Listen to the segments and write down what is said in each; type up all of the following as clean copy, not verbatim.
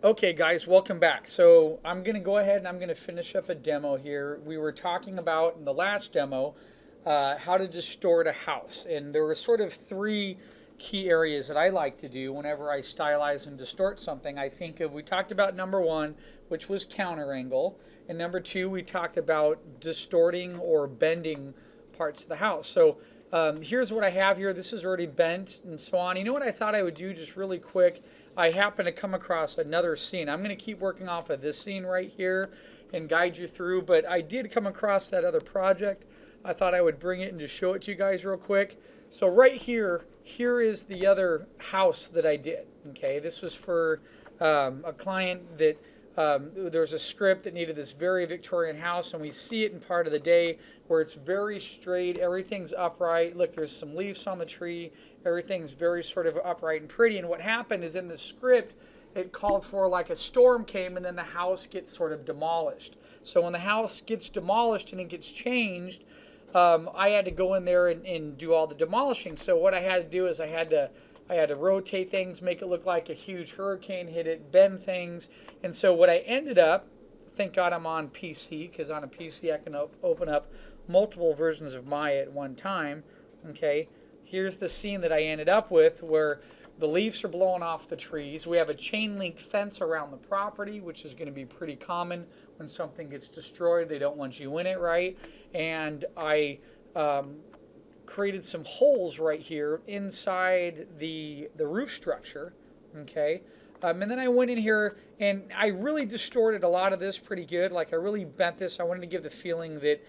Okay, guys, welcome back. So I'm going to go ahead and I'm going to finish up a demo here. We were talking about in the last demo how to distort a house. And there were sort of three key areas that I like to do whenever I stylize and distort something. I think of, we talked about number one, which was counter angle. And number two, we talked about distorting or bending parts of the house. So here's what I have here. This is already bent and so on. You know what I thought I would do just really quick? I happen to come across another scene. I'm going to keep working off of this scene right here and guide you through, but I did come across that other project. I thought I would bring it and just show it to you guys real quick. So right here is the other house that I did. Okay, this was for a client that there was a script that needed this very Victorian house, and we see it in part of the day where it's very straight, everything's upright. Look, there's some leaves on the tree, everything's very sort of upright and pretty. And what happened is in the script, it called for like a storm came and then the house gets sort of demolished. So when the house gets demolished and it gets changed, I had to go in there and do all the demolishing. So what I had to do is I had to rotate things, make it look like a huge hurricane hit it, bend things. And so what I ended up, thank God I'm on PC, because on a PC I can open up multiple versions of Maya at one time. Okay, here's the scene that I ended up with where the leaves are blowing off the trees. We have a chain link fence around the property, which is going to be pretty common when something gets destroyed. They don't want you in it, right? And I created some holes right here inside the roof structure. Okay, and then I went in here and I really distorted a lot of this pretty good. Like I really bent this. I wanted to give the feeling that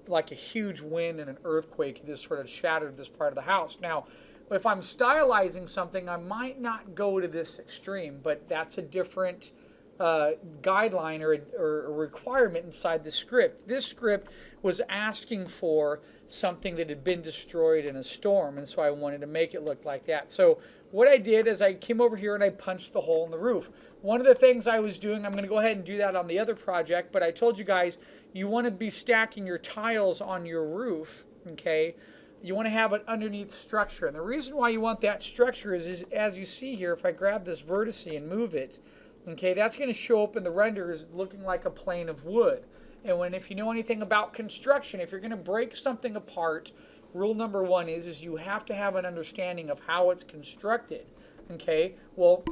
like a huge wind and an earthquake just sort of shattered this part of the house. Now, if I'm stylizing something, I might not go to this extreme, but that's a different guideline or a requirement inside the script. This script was asking for something that had been destroyed in a storm, and so I wanted to make it look like that. So what I did is I came over here and I punched the hole in the roof. One of the things I was doing, I'm going to go ahead and do that on the other project, but I told you guys you want to be stacking your tiles on your roof, okay? You want to have an underneath structure, and the reason why you want that structure is as you see here, if I grab this vertex and move it, okay, that's going to show up in the renders looking like a plane of wood. And if you know anything about construction, if you're going to break something apart, rule number one is you have to have an understanding of how it's constructed. Okay, well,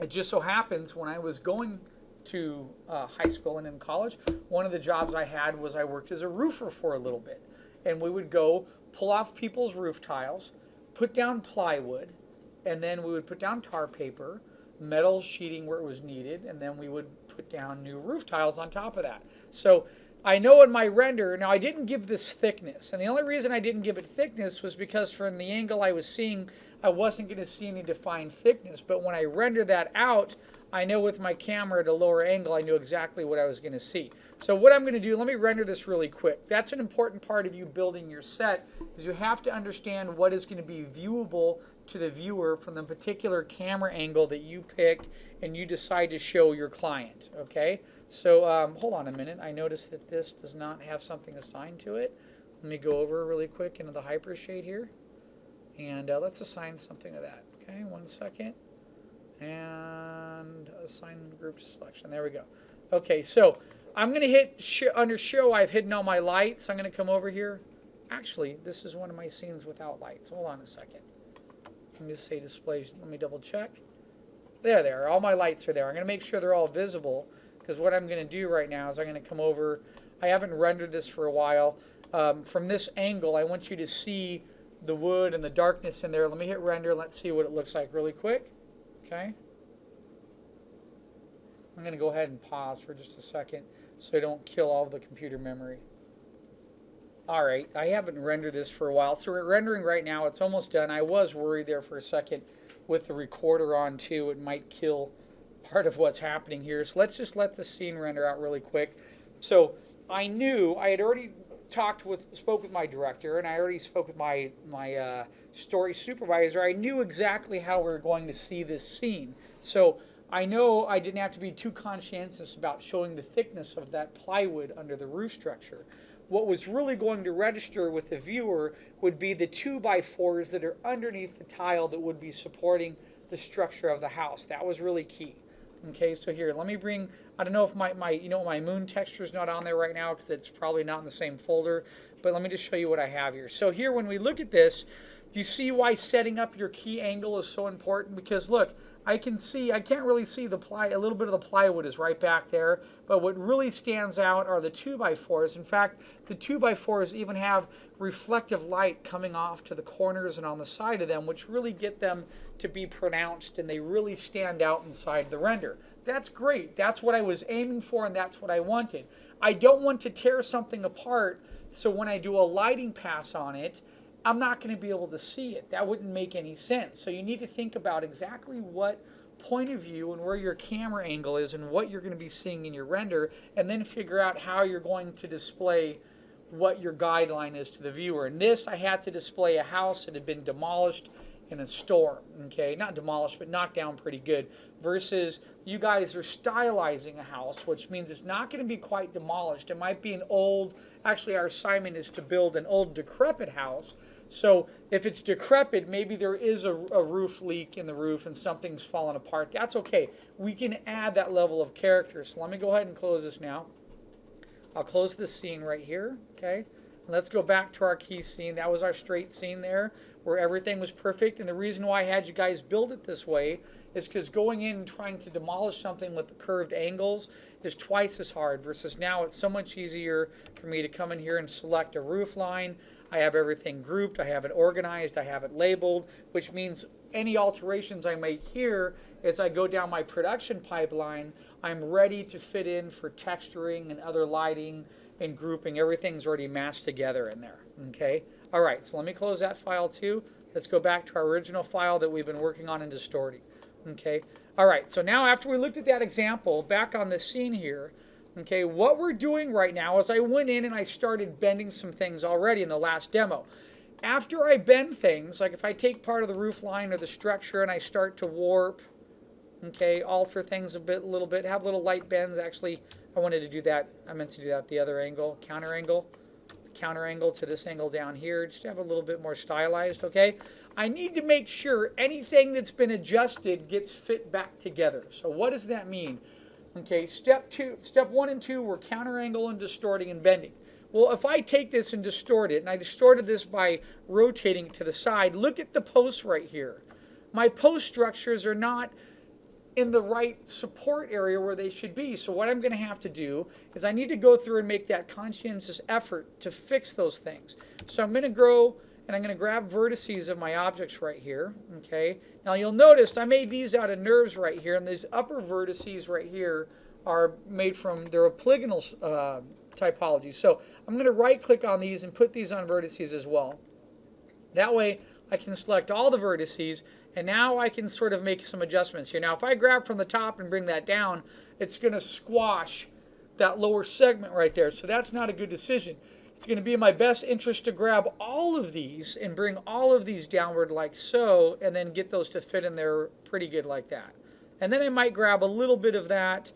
it just so happens when I was going to high school and in college, one of the jobs I had was I worked as a roofer for a little bit. And we would go pull off people's roof tiles, put down plywood, and then we would put down tar paper, metal sheeting where it was needed, and then we would put down new roof tiles on top of that. So I know in my render, now I didn't give this thickness, and the only reason I didn't give it thickness was because from the angle I was seeing, I wasn't going to see any defined thickness, but when I render that out, I know with my camera at a lower angle, I knew exactly what I was going to see. So what I'm going to do, let me render this really quick. That's an important part of you building your set, is you have to understand what is going to be viewable to the viewer from the particular camera angle that you pick and you decide to show your client. Okay, so hold on a minute. I noticed that this does not have something assigned to it. Let me go over really quick into the hyper shade here, and let's assign something to that. Okay, 1 second, and assign group to selection. There we go. Okay, so I'm going to hit under show. I've hidden all my lights. I'm going to come over here. Actually, this is one of my scenes without lights. Hold on a second. Let me just say display. Let me double check. There they are. All my lights are there. I'm going to make sure they're all visible, because what I'm going to do right now is I'm going to come over. I haven't rendered this for a while. From this angle, I want you to see the wood and the darkness in there. Let me hit render. Let's see what it looks like really quick. Okay. I'm going to go ahead and pause for just a second so I don't kill all of the computer memory. Alright, I haven't rendered this for a while, so we're rendering right now. It's almost done. I was worried there for a second with the recorder on too. It might kill part of what's happening here. So let's just let the scene render out really quick. So I knew, I had already spoke with my director, and I already spoke with my story supervisor. I knew exactly how we were going to see this scene. So I know I didn't have to be too conscientious about showing the thickness of that plywood under the roof structure. What was really going to register with the viewer would be the 2x4s that are underneath the tile that would be supporting the structure of the house. That was really key. Okay, so here, let me bring, I don't know if my moon texture is not on there right now because it's probably not in the same folder, but let me just show you what I have here. So here, when we look at this, do you see why setting up your key angle is so important? Because look, I can't really see the a little bit of the plywood is right back there, but what really stands out are the 2x4s. In fact, the 2x4s even have reflective light coming off to the corners and on the side of them, which really get them to be pronounced, and they really stand out inside the render. That's great. That's what I was aiming for, and that's what I wanted. I don't want to tear something apart, so when I do a lighting pass on it, I'm not going to be able to see it. That wouldn't make any sense. So you need to think about exactly what point of view and where your camera angle is and what you're going to be seeing in your render, and then figure out how you're going to display what your guideline is to the viewer. In this, I had to display a house that had been demolished in a storm. Okay, not demolished, but knocked down pretty good, versus you guys are stylizing a house, which means it's not going to be quite demolished. It might be an old, actually our assignment is to build an old decrepit house. So if it's decrepit, maybe there is a roof leak in the roof and something's fallen apart. That's okay. We can add that level of character. So let me go ahead and close this now. I'll close this scene right here, okay? Let's go back to our key scene. That was our straight scene there where everything was perfect. And the reason why I had you guys build it this way is because going in and trying to demolish something with the curved angles is twice as hard, versus now it's so much easier for me to come in here and select a roof line. I have everything grouped, I have it organized, I have it labeled, which means any alterations I make here as I go down my production pipeline, I'm ready to fit in for texturing and other lighting and grouping. Everything's already matched together in there. Okay. All right. So let me close that file too. Let's go back to our original file that we've been working on in distorting. Okay. All right. So now after we looked at that example, back on this scene here, okay, what we're doing right now is I went in and I started bending some things already in the last demo. After I bend things, like if I take part of the roof line or the structure and I start to warp, okay, alter things a little bit, have little light bends. Actually, I wanted to do that. I meant to do that the other angle, counter angle to this angle down here, just to have a little bit more stylized, okay? I need to make sure anything that's been adjusted gets fit back together. So what does that mean? Okay, step 1 and 2 were counter angle and distorting and bending. Well, if I take this and distort it, and I distorted this by rotating it to the side, look at the posts right here. My post structures are not in the right support area where they should be. So what I'm going to have to do is I need to go through and make that conscientious effort to fix those things. So I'm going to go and I'm going to grab vertices of my objects right here. Okay. Now you'll notice I made these out of nerves right here, and these upper vertices right here are made from, they're a polygonal typology. So I'm going to right click on these and put these on vertices as well. That way I can select all the vertices, and now I can sort of make some adjustments here. Now if I grab from the top and bring that down, it's going to squash that lower segment right there. So that's not a good decision. It's going to be in my best interest to grab all of these and bring all of these downward like so, and then get those to fit in there pretty good like that. And then I might grab a little bit of that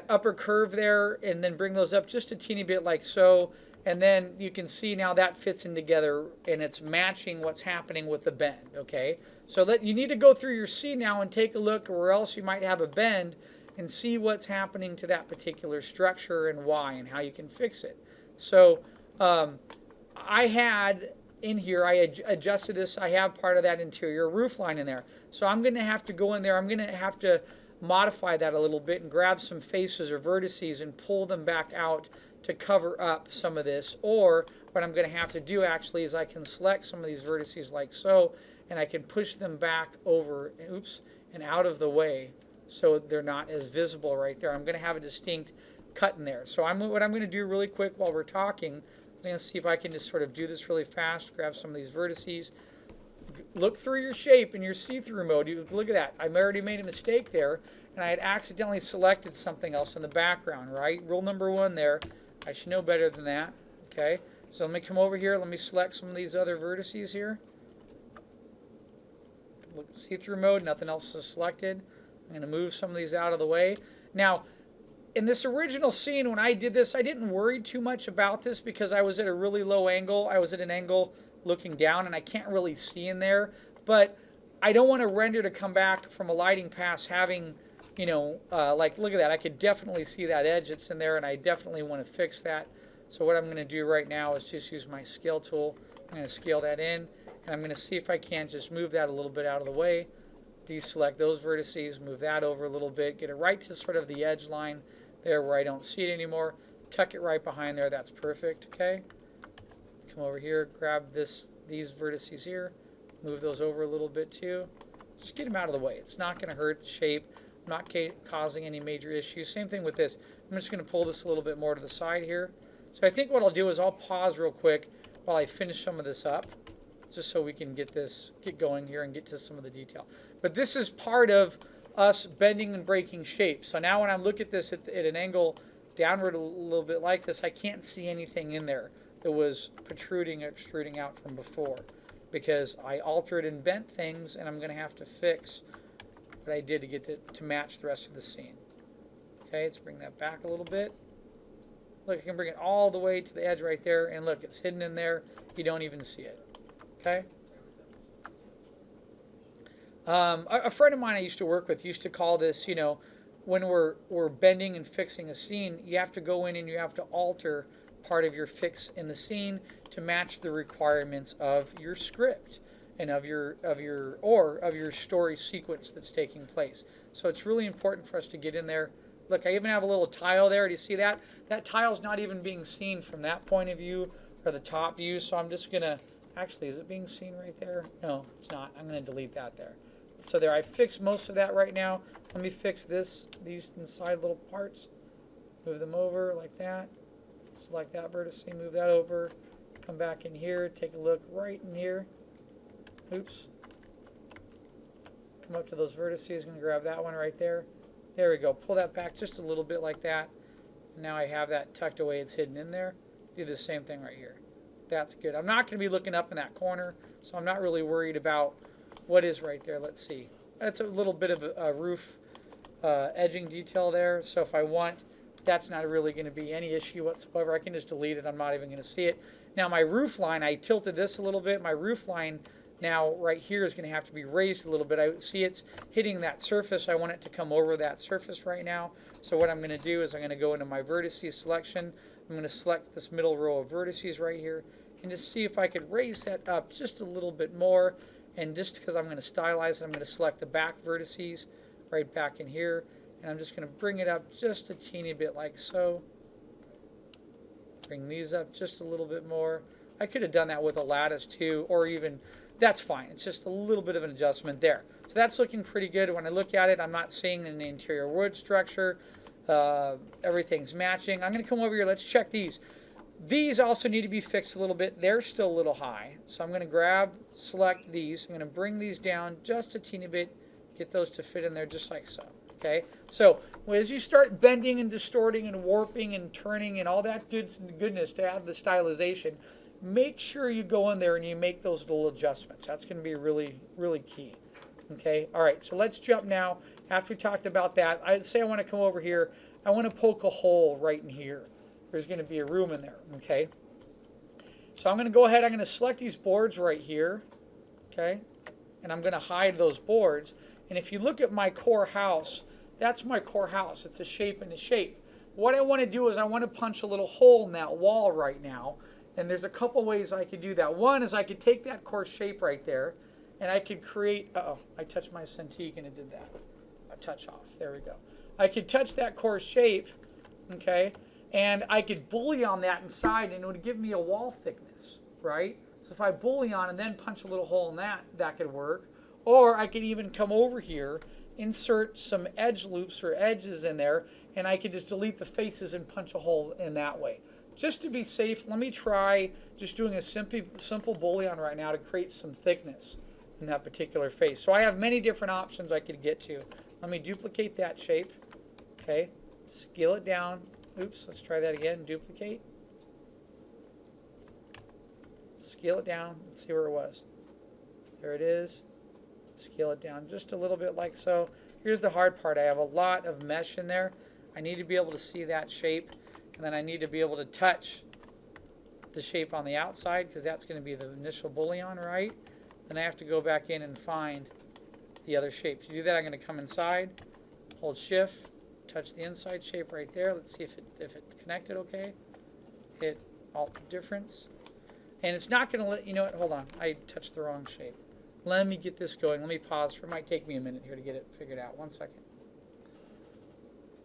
upper curve there and then bring those up just a teeny bit like so. And then you can see now that fits in together and it's matching what's happening with the bend, okay? So that you need to go through your scene now and take a look where else you might have a bend and see what's happening to that particular structure and why and how you can fix it. So I had in here, I adjusted this, I have part of that interior roof line in there. So I'm going to have to go in there, I'm going to have to modify that a little bit and grab some faces or vertices and pull them back out to cover up some of this. Or what I'm going to have to do actually is I can select some of these vertices like so, and I can push them back over, and out of the way so they're not as visible right there. I'm going to have a distinct cut in there. So what I'm going to do really quick while we're talking, I'm going to see if I can just sort of do this really fast, grab some of these vertices. Look through your shape in your see-through mode. You look at that. I've already made a mistake there, and I had accidentally selected something else in the background, right? Rule number 1 there. I should know better than that. Okay, so let me come over here. Let me select some of these other vertices here. Look, see-through mode. Nothing else is selected. I'm going to move some of these out of the way. Now, in this original scene, when I did this, I didn't worry too much about this because I was at a really low angle. I was at an angle looking down, and I can't really see in there. But I don't want to render to come back from a lighting pass having you know, like look at that. I could definitely see that edge that's in there, and I definitely want to fix that. So what I'm going to do right now is just use my scale tool. I'm going to scale that in, and I'm going to see if I can just move that a little bit out of the way. Deselect those vertices, move that over a little bit, get it right to sort of the edge line there where I don't see it anymore. Tuck it right behind there. That's perfect. Okay. Come over here, grab these vertices here, move those over a little bit too. Just get them out of the way. It's not going to hurt the shape. I'm not causing any major issues. Same thing with this. I'm just going to pull this a little bit more to the side here. So I think what I'll do is I'll pause real quick while I finish some of this up, just so we can get going here and get to some of the detail. But this is part of us bending and breaking shape. So now when I look at this at an angle downward a little bit like this, I can't see anything in there that was protruding or extruding out from before, because I altered and bent things, and I'm going to have to fix what I did to get to match the rest of the scene. Okay, let's bring that back a little bit. Look, I can bring it all the way to the edge right there, and look, it's hidden in there. You don't even see it. Okay. A friend of mine I used to work with used to call this, you know, when we're bending and fixing a scene, you have to go in and you have to alter part of your fix in the scene to match the requirements of your script and of your story sequence that's taking place. So it's really important for us to get in there. Look, I even have a little tile there. Do you see that? That tile's not even being seen from that point of view or the top view. So I'm just gonna, actually, is it being seen right there? No, it's not. I'm gonna delete that there. So there, I fixed most of that right now. Let me fix these inside little parts. Move them over like that. Select that vertex, move that over. Come back in here, take a look right in here. Oops. Come up to those vertices, I'm gonna grab that one right there. There we go. Pull that back just a little bit like that. Now I have that tucked away, it's hidden in there. Do the same thing right here. That's good. I'm not going to be looking up in that corner, so I'm not really worried about what is right there. Let's see. That's a little bit of a roof edging detail there, so if I want, that's not really going to be any issue whatsoever. I can just delete it. I'm not even going to see it. Now my roof line, I tilted this a little bit. My roof line now right here is going to have to be raised a little bit. I see it's hitting that surface. I want it to come over that surface right now. So what I'm going to do is I'm going to go into my vertices selection. I'm going to select this middle row of vertices right here and just see if I could raise that up just a little bit more. And just because I'm going to stylize it, I'm going to select the back vertices right back in here. And I'm just going to bring it up just a teeny bit like so. Bring these up just a little bit more. I could have done that with a lattice too, or even, that's fine. It's just a little bit of an adjustment there. So that's looking pretty good. When I look at it, I'm not seeing an interior wood structure. Everything's matching. I'm going to come over here. Let's check these. These also need to be fixed a little bit. They're still a little high. So I'm going to select these. I'm going to bring these down just a teeny bit. Get those to fit in there just like so. Okay. So as you start bending and distorting and warping and turning and all that goodness to add the stylization, make sure you go in there and you make those little adjustments. That's going to be really, really key. Okay, all right, so let's jump now. After we talked about that, I'd say I want to come over here. I want to poke a hole right in here. There's going to be a room in there, okay? So I'm going to go ahead. I'm going to select these boards right here, okay? And I'm going to hide those boards. And if you look at my core house, that's my core house. It's a shape and a shape. What I want to do is I want to punch a little hole in that wall right now. And there's a couple ways I could do that. One is I could take that core shape right there, and I could create, uh-oh, I touched my Cintiq and it did that. A touch off, there we go. I could touch that core shape, okay, and I could bouillon that inside and it would give me a wall thickness, right? So if I bouillon and then punch a little hole in that, that could work. Or I could even come over here, insert some edge loops or edges in there, and I could just delete the faces and punch a hole in that way. Just to be safe, let me try just doing a simple bouillon right now to create some thickness in that particular face. So I have many different options I could get to. Let me duplicate that shape. Okay, scale it down. Oops, let's try that again. Duplicate. Scale it down. Let's see where it was. There it is. Scale it down just a little bit like so. Here's the hard part. I have a lot of mesh in there. I need to be able to see that shape, and then I need to be able to touch the shape on the outside because that's going to be the initial bouillon, right? Then I have to go back in and find the other shape. To do that, I'm going to come inside, hold shift, touch the inside shape right there. Let's see if it connected okay. Hit alt difference. And it's not going to let, you know what, hold on. I touched the wrong shape. Let me get this going. Let me pause. It might take me a minute here to get it figured out. 1 second.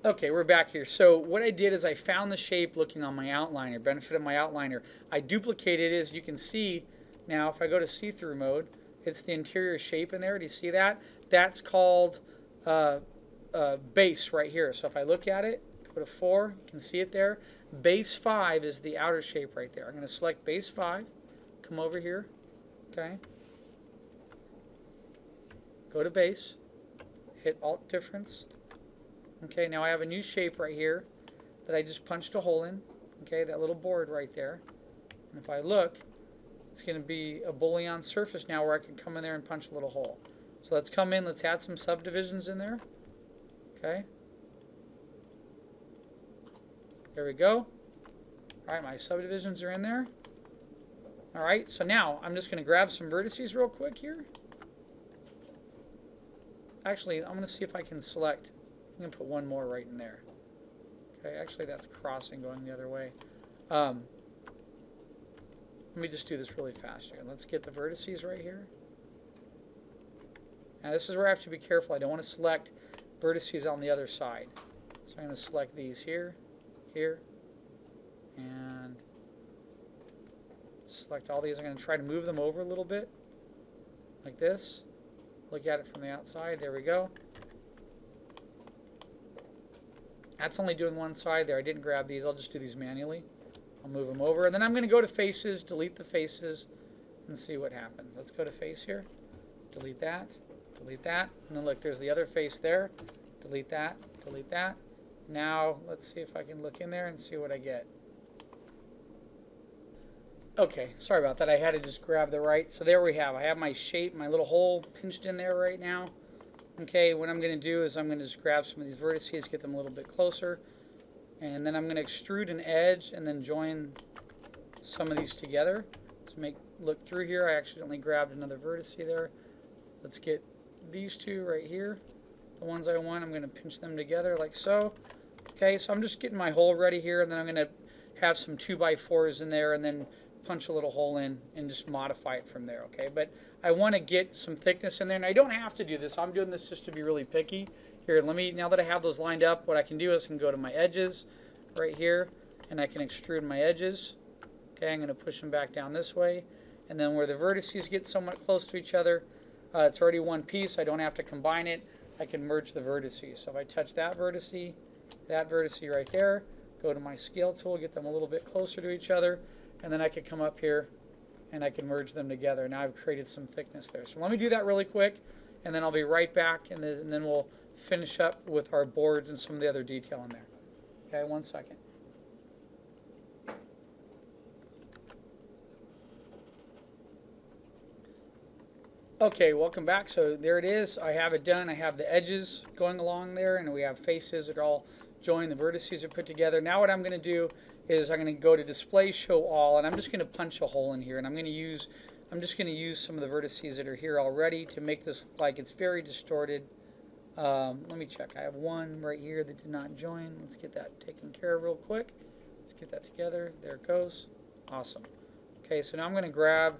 Okay, we're back here. So what I did is I found the shape looking on my outliner, benefit of my outliner. I duplicated it, as you can see. Now if I go to see-through mode, it's the interior shape in there. Do you see that? That's called base right here. So if I look at it, go to 4, you can see it there. Base 5 is the outer shape right there. I'm going to select base 5, come over here, okay. Go to base, hit alt difference. Okay, now I have a new shape right here that I just punched a hole in. Okay, that little board right there. And if I look, it's going to be a bullion surface now where I can come in there and punch a little hole. So let's come in, let's add some subdivisions in there. Okay. There we go. All right, my subdivisions are in there. All right, so now I'm just going to grab some vertices real quick here. Actually, I'm going to see if I can select. I'm going to put one more right in there. Okay, actually that's crossing going the other way. Let me just do this really fast here. Let's get the vertices right here. Now this is where I have to be careful. I don't want to select vertices on the other side. So I'm going to select these here, here, and select all these. I'm going to try to move them over a little bit, like this. Look at it from the outside. There we go. That's only doing one side there. I didn't grab these. I'll just do these manually. I'll move them over. And then I'm going to go to faces, delete the faces, and see what happens. Let's go to face here. Delete that. Delete that. And then look, there's the other face there. Delete that. Delete that. Now, let's see if I can look in there and see what I get. Okay, sorry about that. I had to just grab the right. So there we have. I have my shape, my little hole pinched in there right now. Okay, what I'm going to do is I'm going to just grab some of these vertices, get them a little bit closer, and then I'm going to extrude an edge and then join some of these together to look through here. I accidentally grabbed another vertex there. Let's get these two right here, the ones I want. I'm going to pinch them together like so. Okay, so I'm just getting my hole ready here, and then I'm going to have some 2x4s in there and then punch a little hole in and just modify it from there. Okay, but I want to get some thickness in there, and I don't have to do this. I'm doing this just to be really picky. Here, now that I have those lined up, what I can do is I can go to my edges right here, and I can extrude my edges. Okay, I'm going to push them back down this way, and then where the vertices get somewhat close to each other, it's already one piece. I don't have to combine it. I can merge the vertices. So if I touch that vertex right there, go to my scale tool, get them a little bit closer to each other, and then I can come up here and I can merge them together. Now I've created some thickness there. So let me do that really quick, and then I'll be right back, and then we'll finish up with our boards and some of the other detail in there. Okay, 1 second. Okay, welcome back. So there it is. I have it done. I have the edges going along there, and we have faces that are all joined. The vertices are put together. Now what I'm going to do is I'm going to go to display show all, and I'm just going to punch a hole in here, and I'm just going to use some of the vertices that are here already to make this look like it's very distorted. Let me check. I have one right here that did not join. Let's get that taken care of real quick. Let's get that together. There it goes. Awesome. Okay, so now I'm going to grab,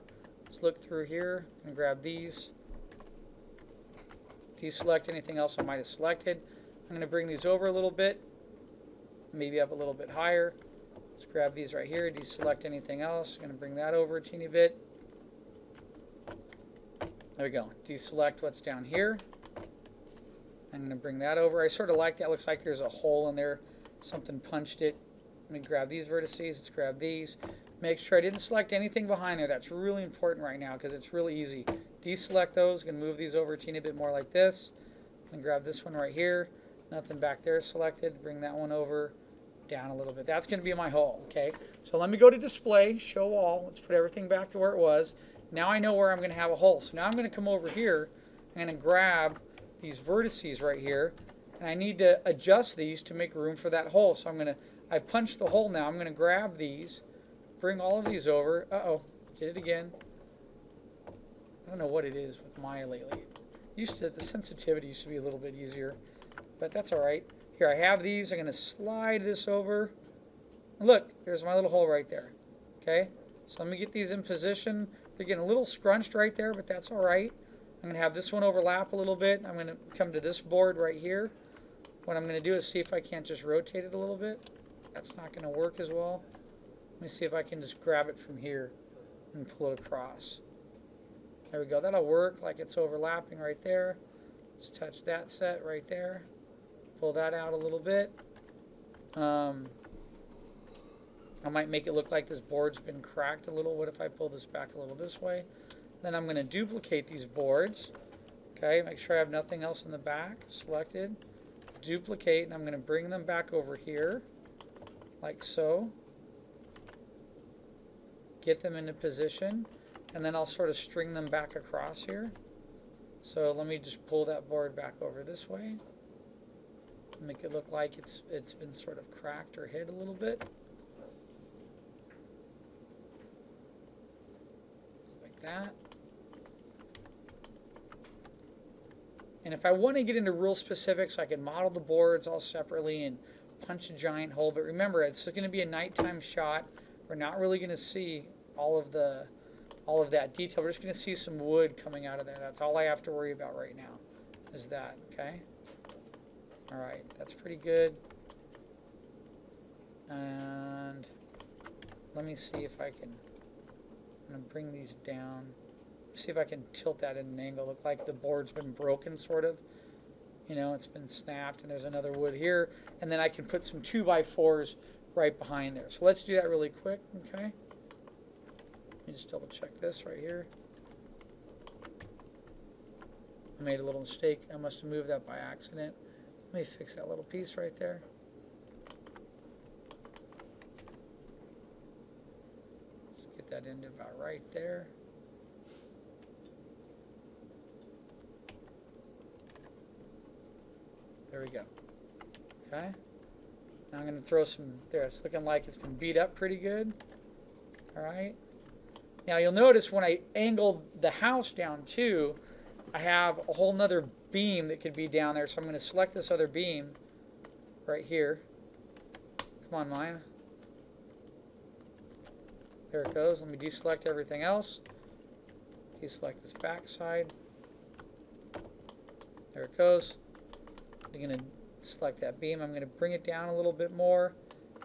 let's look through here. I'm going to grab these. Deselect anything else I might have selected. I'm going to bring these over a little bit, maybe up a little bit higher. Let's grab these right here, deselect anything else. I'm going to bring that over a teeny bit. There we go. Deselect what's down here. I'm going to bring that over. I sort of like that. Looks like there's a hole in there. Something punched it. Let me grab these vertices. Let's grab these. Make sure I didn't select anything behind there. That's really important right now because it's really easy. Deselect those. I'm going to move these over a teeny bit more like this. And grab this one right here. Nothing back there selected. Bring that one over. Down a little bit. That's going to be my hole. Okay, so let me go to display, show all. Let's put everything back to where it was. Now I know where I'm going to have a hole. So now I'm going to come over here and grab these vertices right here, and I need to adjust these to make room for that hole. So I punched the hole now. I'm going to grab these, bring all of these over. Uh-oh, did it again. I don't know what it is with Maya lately. The sensitivity used to be a little bit easier. but that's all right. Here, I have these. I'm going to slide this over. Look, there's my little hole right there. Okay, so let me get these in position. They're getting a little scrunched right there, but that's all right. I'm going to have this one overlap a little bit. I'm going to come to this board right here. What I'm going to do is see if I can't just rotate it a little bit. That's not going to work as well. Let me see if I can just grab it from here and pull it across. There we go. That'll work like it's overlapping right there. Let's touch that set right there. Pull that out a little bit. I might make it look like this board's been cracked a little. What if I pull this back a little this way? Then I'm going to duplicate these boards. Okay, make sure I have nothing else in the back. Selected. Duplicate, and I'm going to bring them back over here, like so. Get them into position, and then I'll sort of string them back across here. So let me just pull that board back over this way. Make it look like it's been sort of cracked or hit a little bit. Like that. And if I want to get into real specifics, I can model the boards all separately and punch a giant hole. But remember, it's going to be a nighttime shot. We're not really going to see all of that detail. We're just going to see some wood coming out of there. That's all I have to worry about right now, is that. Okay. All right, that's pretty good. And let me see if I can. I'm going to bring these down. See if I can tilt that at an angle. Look like the board's been broken, sort of. You know, it's been snapped, and there's another wood here. And then I can put some 2x4s right behind there. So let's do that really quick, okay? Let me just double check this right here. I made a little mistake. I must have moved that by accident. Let me fix that little piece right there. Let's get that into about right there. There we go. Okay. Now I'm going to throw some there. It's looking like it's been beat up pretty good. All right. Now you'll notice when I angled the house down too, I have a whole nother beam that could be down there. So I'm going to select this other beam right here. Come on, Maya. There it goes. Let me deselect everything else. Deselect this back side. There it goes. I'm going to select that beam. I'm going to bring it down a little bit more,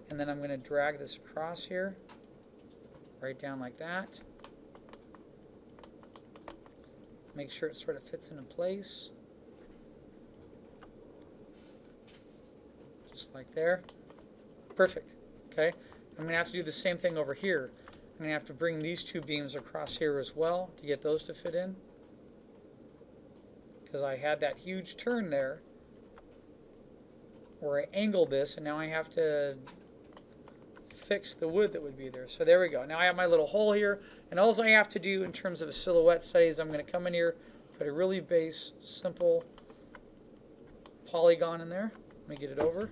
and then I'm going to drag this across here, right down like that. Make sure it sort of fits into place. Just like there. Perfect. Okay. I'm going to have to do the same thing over here. I'm going to have to bring these two beams across here as well to get those to fit in, because I had that huge turn there where I angled this, and now I have to fix the wood that would be there. So there we go. Now I have my little hole here, and all I have to do in terms of a silhouette study is I'm going to come in here, put a really base, simple polygon in there. Let me get it over.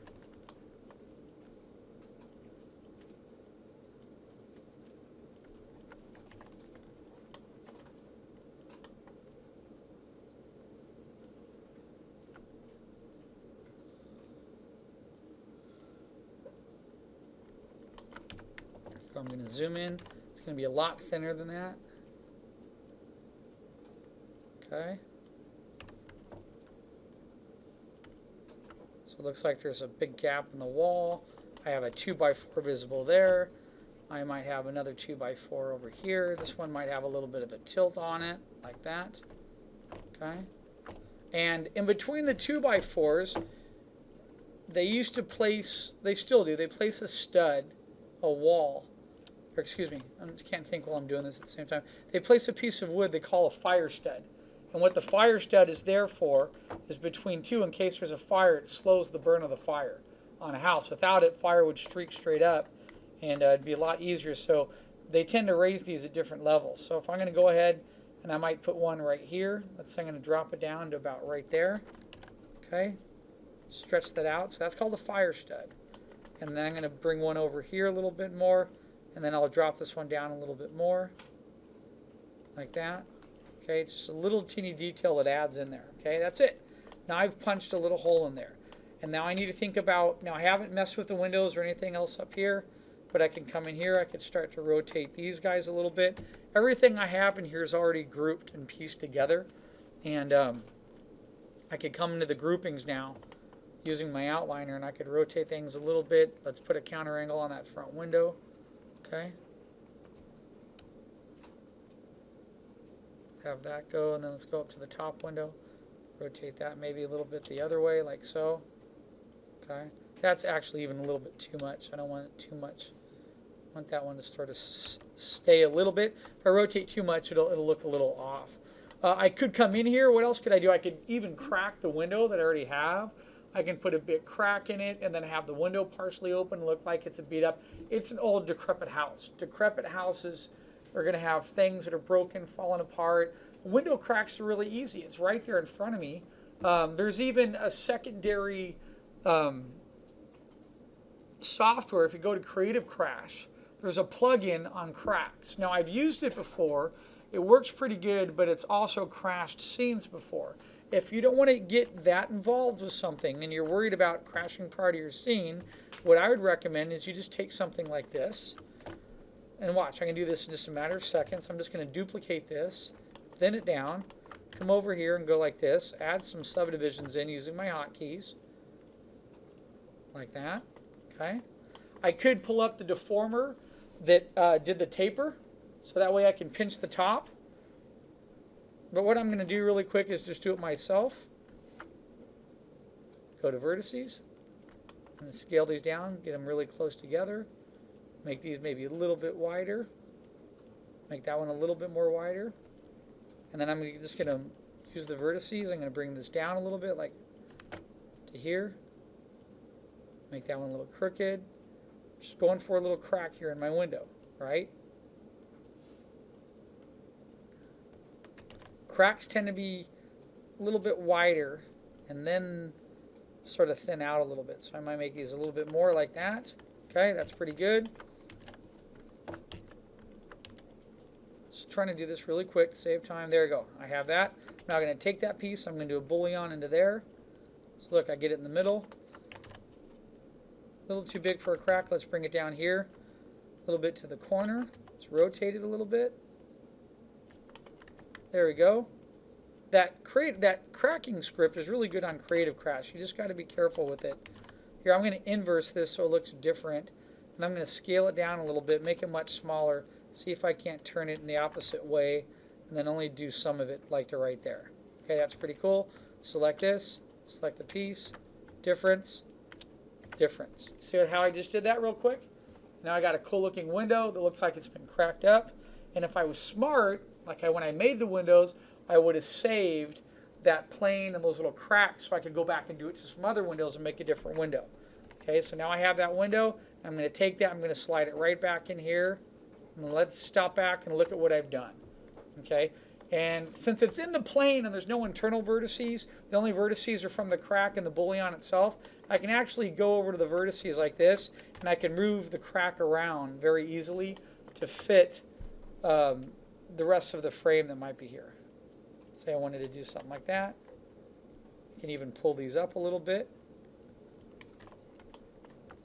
I'm going to zoom in. It's going to be a lot thinner than that. Okay. So it looks like there's a big gap in the wall. I have a 2x4 visible there. I might have another 2x4 over here. This one might have a little bit of a tilt on it, like that. Okay. And in between the 2x4s, they used to place, they still do, they place a stud, a wall. Or excuse me, I can't think while I'm doing this at the same time. They place a piece of wood they call a fire stud. And what the fire stud is there for is between two, in case there's a fire, it slows the burn of the fire on a house. Without it, fire would streak straight up, and it'd be a lot easier. So they tend to raise these at different levels. So if I'm going to go ahead, and I might put one right here. Let's say I'm going to drop it down to about right there. Okay, stretch that out. So that's called a fire stud. And then I'm going to bring one over here a little bit more. And then I'll drop this one down a little bit more, like that. Okay, just a little teeny detail that adds in there. Okay, that's it. Now I've punched a little hole in there. And now I need to think about, now I haven't messed with the windows or anything else up here, but I can come in here, I could start to rotate these guys a little bit. Everything I have in here is already grouped and pieced together. And I could come into the groupings now using my outliner, and I could rotate things a little bit. Let's put a counter angle on that front window. Okay. Have that go, and then let's go up to the top window. Rotate that maybe a little bit the other way, like so. Okay. That's actually even a little bit too much. I don't want it too much. I want that one to sort of stay a little bit. If I rotate too much, it'll look a little off. I could come in here. What else could I do? I could even crack the window that I already have. I can put a big crack in it and then have the window partially open and look like it's a beat up. It's an old decrepit house. Decrepit houses are going to have things that are broken, falling apart. Window cracks are really easy. It's right there in front of me. There's even a secondary software. If you go to Creative Crash, there's a plug-in on cracks. Now, I've used it before. It works pretty good, but it's also crashed scenes before. If you don't want to get that involved with something and you're worried about crashing part of your scene, what I would recommend is you just take something like this. And watch, I can do this in just a matter of seconds. I'm just going to duplicate this, thin it down, come over here and go like this, add some subdivisions in using my hotkeys, like that. Okay. I could pull up the deformer that did the taper, so that way I can pinch the top. But what I'm going to do really quick is just do it myself. Go to vertices, and scale these down, get them really close together. Make these maybe a little bit wider. Make that one a little bit more wider. And then I'm just going to use the vertices. I'm going to bring this down a little bit, like to here. Make that one a little crooked. Just going for a little crack here in my window, right? Cracks tend to be a little bit wider and then sort of thin out a little bit. So I might make these a little bit more like that. Okay, that's pretty good. Just trying to do this really quick to save time. There you go. I have that. Now I'm going to take that piece. I'm going to do a bullion into there. So look, I get it in the middle. A little too big for a crack. Let's bring it down here. A little bit to the corner. Let's rotate it a little bit. There we go. That cracking script is really good on Creative Crash. You just got to be careful with it. Here, I'm going to inverse this so it looks different. And I'm going to scale it down a little bit, make it much smaller. See if I can't turn it in the opposite way, and then only do some of it like to right there. Okay, that's pretty cool. Select this, select the piece, difference, difference. See how I just did that real quick? Now I got a cool looking window that looks like it's been cracked up. And if I was smart, like when I made the windows, I would have saved that plane and those little cracks so I could go back and do it to some other windows and make a different window. Okay, so now I have that window. I'm going to take that, I'm going to slide it right back in here. And let's stop back and look at what I've done. Okay, and since it's in the plane and there's no internal vertices, the only vertices are from the crack and the bullion itself, I can actually go over to the vertices like this, and I can move the crack around very easily to fit the rest of the frame that might be here. Say I wanted to do something like that. You can even pull these up a little bit.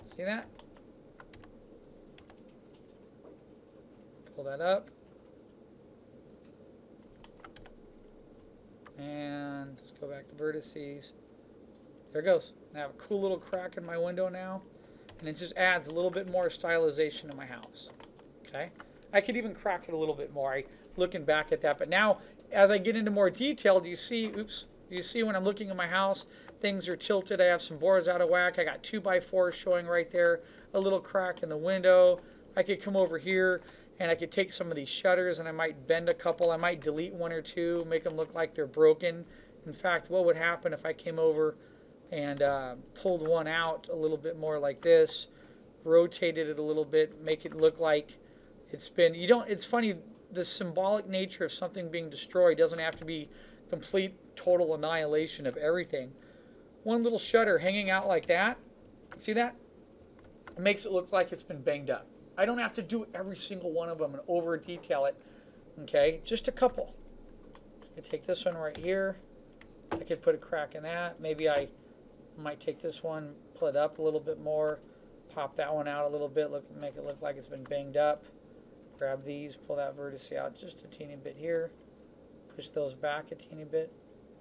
See that? Pull that up. And let's go back to vertices. There it goes. I have a cool little crack in my window now. And it just adds a little bit more stylization to my house. Okay? I could even crack it a little bit more. Looking back at that. But now, as I get into more detail, do you see, oops, do you see when I'm looking at my house, things are tilted. I have some boards out of whack. I got 2x4s showing right there. A little crack in the window. I could come over here and I could take some of these shutters and I might bend a couple. I might delete one or two, make them look like they're broken. In fact, what would happen if I came over and pulled one out a little bit more like this, rotated it a little bit, make it look like it's been, it's funny, the symbolic nature of something being destroyed doesn't have to be complete, total annihilation of everything. One little shutter hanging out like that, see that? It makes it look like it's been banged up. I don't have to do every single one of them and over detail it. Okay, just a couple. I take this one right here. I could put a crack in that. Maybe I I might take this one, pull it up a little bit more, pop that one out a little bit, make it look like it's been banged up. Grab these, pull that vertex out just a teeny bit here. Push those back a teeny bit,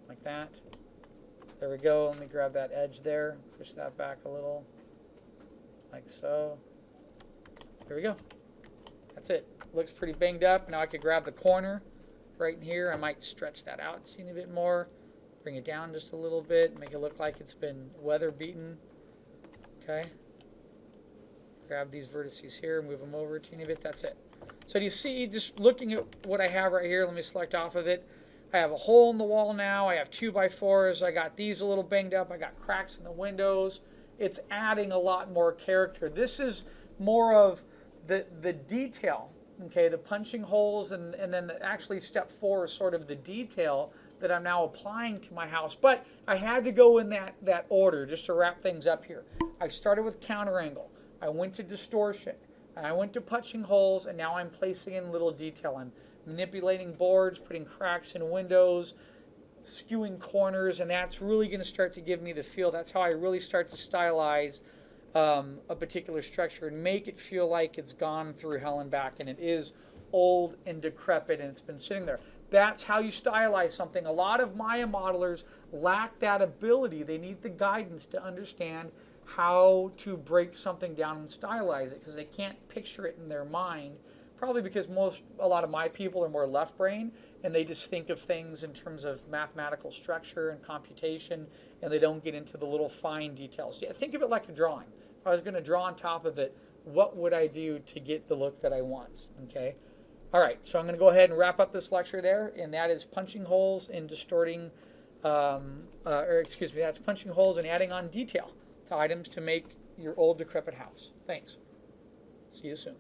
like that. There we go. Let me grab that edge there, push that back a little, like so. There we go. That's it. Looks pretty banged up. Now I could grab the corner right in here. I might stretch that out a teeny bit more, bring it down just a little bit, make it look like it's been weather beaten. Okay. Grab these vertices here, move them over a teeny bit. That's it. So do you see, just looking at what I have right here, let me select off of it. I have a hole in the wall now. I have 2x4s. I got these a little banged up. I got cracks in the windows. It's adding a lot more character. This is more of the detail, okay, the punching holes, and then actually step 4 is sort of the detail that I'm now applying to my house. But I had to go in that order just to wrap things up here. I started with counter angle. I went to distortion. I went to punching holes, and now I'm placing in little detail. I'm manipulating boards, putting cracks in windows, skewing corners, and that's really going to start to give me the feel. That's how I really start to stylize a particular structure and make it feel like it's gone through hell and back, and it is old and decrepit, and it's been sitting there. That's how you stylize something. A lot of Maya modelers lack that ability. They need the guidance to understand how to break something down and stylize it, because they can't picture it in their mind, probably because a lot of my people are more left brain, and they just think of things in terms of mathematical structure and computation, and they don't get into the little fine details. Yeah, think of it like a drawing. If I was going to draw on top of it, what would I do to get the look that I want? Okay. All right, so I'm going to go ahead and wrap up this lecture there, and that is punching holes and distorting, that's punching holes and adding on detail to items to make your old decrepit house. Thanks. See you soon.